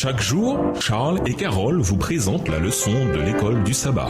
Chaque jour, Charles et Carole vous présentent la leçon de l'école du sabbat.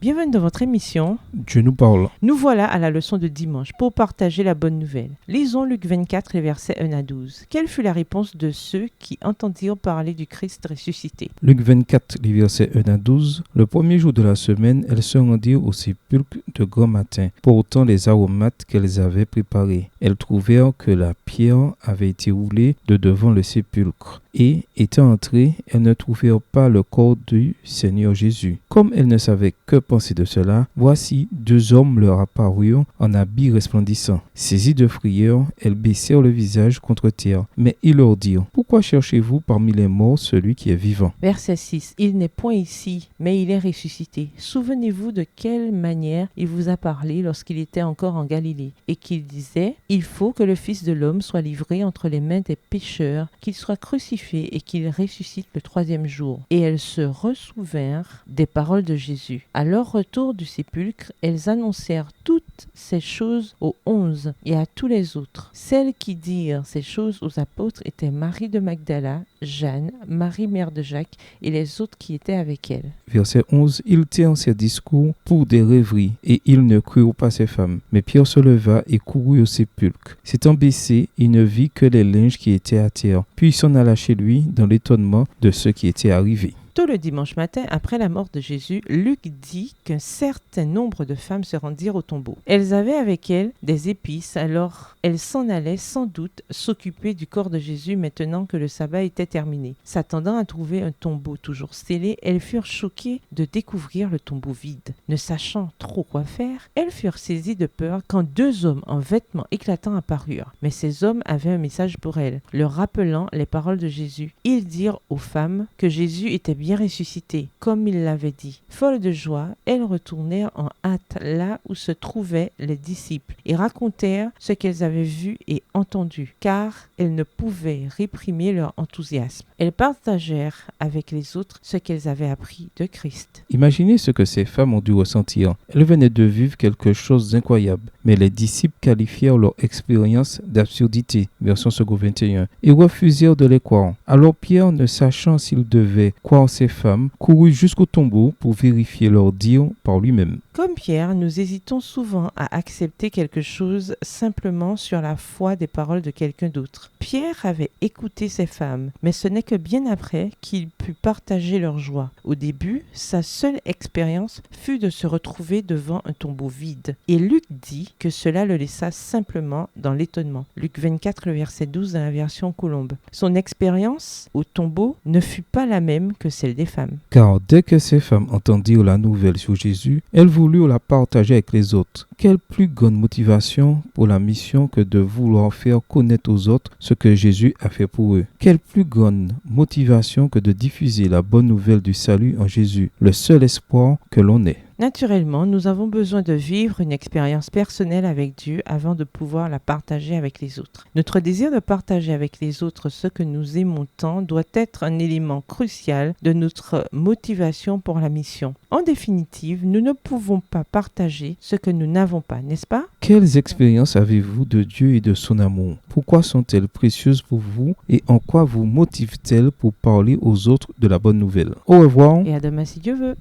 Bienvenue dans votre émission. Dieu nous parle. Nous voilà à la leçon de dimanche pour partager la bonne nouvelle. Lisons Luc 24, les versets 1 à 12. Quelle fut la réponse de ceux qui entendirent parler du Christ ressuscité? Luc 24, les versets 1 à 12. Le premier jour de la semaine, elles se rendirent au sépulcre de grand matin, portant les aromates qu'elles avaient préparés. Elles trouvèrent que la pierre avait été roulée de devant le sépulcre. Et, étant entrées, elles ne trouvèrent pas le corps du Seigneur Jésus. Comme elles ne savaient que penser de cela, voici deux hommes leur apparurent en habits resplendissants. Saisies de frayeur, elles baissèrent le visage contre terre. Mais ils leur dirent: pourquoi cherchez-vous parmi les morts celui qui est vivant? Verset 6. Il n'est point ici, mais il est ressuscité. Souvenez-vous de quelle manière il vous a parlé lorsqu'il était encore en Galilée, et qu'il disait: il faut que le Fils de l'homme soit livré entre les mains des pécheurs, qu'il soit crucifié et qu'il ressuscite le troisième jour. Et elles se ressouvinrent des paroles de Jésus. À leur retour du sépulcre, elles annoncèrent toutes ces choses aux 11 et à tous les autres. Celles qui dirent ces choses aux apôtres étaient Marie de Magdala, Jeanne, Marie mère de Jacques et les autres qui étaient avec elle. Verset 11. Ils tinrent ces discours pour des rêveries, et ils ne crurent pas ces femmes. Mais Pierre se leva et courut au sépulcre. S'étant baissé, il ne vit que les linges qui étaient à terre. Puis il s'en alla chez lui dans l'étonnement de ce qui était arrivé. Tôt le dimanche matin, après la mort de Jésus, Luc dit qu'un certain nombre de femmes se rendirent au tombeau. Elles avaient avec elles des épices, alors elles s'en allaient sans doute s'occuper du corps de Jésus maintenant que le sabbat était terminé. S'attendant à trouver un tombeau toujours scellé, elles furent choquées de découvrir le tombeau vide. Ne sachant trop quoi faire, elles furent saisies de peur quand deux hommes en vêtements éclatants apparurent. Mais ces hommes avaient un message pour elles, leur rappelant les paroles de Jésus. Ils dirent aux femmes que Jésus était bien ressuscité, comme il l'avait dit. Folles de joie, elles retournèrent en hâte là où se trouvaient les disciples et racontèrent ce qu'elles avaient vu et entendu, car elles ne pouvaient réprimer leur enthousiasme. Elles partagèrent avec les autres ce qu'elles avaient appris de Christ. Imaginez ce que ces femmes ont dû ressentir. Elles venaient de vivre quelque chose d'incroyable, mais les disciples qualifièrent leur expérience d'absurdité, version second 21, et refusèrent de les croire. Alors Pierre, ne sachant s'il devait croire ces femmes, courut jusqu'au tombeau pour vérifier leur dire par lui-même. Comme Pierre, nous hésitons souvent à accepter quelque chose simplement sur la foi des paroles de quelqu'un d'autre. Pierre avait écouté ces femmes, mais ce n'est que bien après qu'il put partager leur joie. Au début, sa seule expérience fut de se retrouver devant un tombeau vide. Et Luc dit que cela le laissa simplement dans l'étonnement. Luc 24, le verset 12 dans la version Colombe. Son expérience au tombeau ne fut pas la même que celle des femmes. Car dès que ces femmes entendirent la nouvelle sur Jésus, elles voulurent la partager avec les autres. Quelle plus grande motivation pour la mission que de vouloir faire connaître aux autres ce que Jésus a fait pour eux. Quelle plus grande motivation que de diffuser la bonne nouvelle du salut en Jésus, le seul espoir que l'on ait. Naturellement, nous avons besoin de vivre une expérience personnelle avec Dieu avant de pouvoir la partager avec les autres. Notre désir de partager avec les autres ce que nous aimons tant doit être un élément crucial de notre motivation pour la mission. En définitive, nous ne pouvons pas partager ce que nous n'avons pas, n'est-ce pas? Quelles expériences avez-vous de Dieu et de son amour? Pourquoi sont-elles précieuses pour vous et en quoi vous motivent-elles pour parler aux autres de la bonne nouvelle? Au revoir. Et à demain si Dieu veut.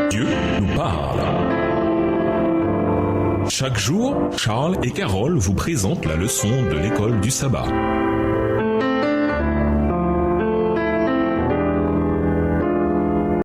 Dieu nous parle. Chaque jour, Charles et Carole vous présentent la leçon de l'école du sabbat.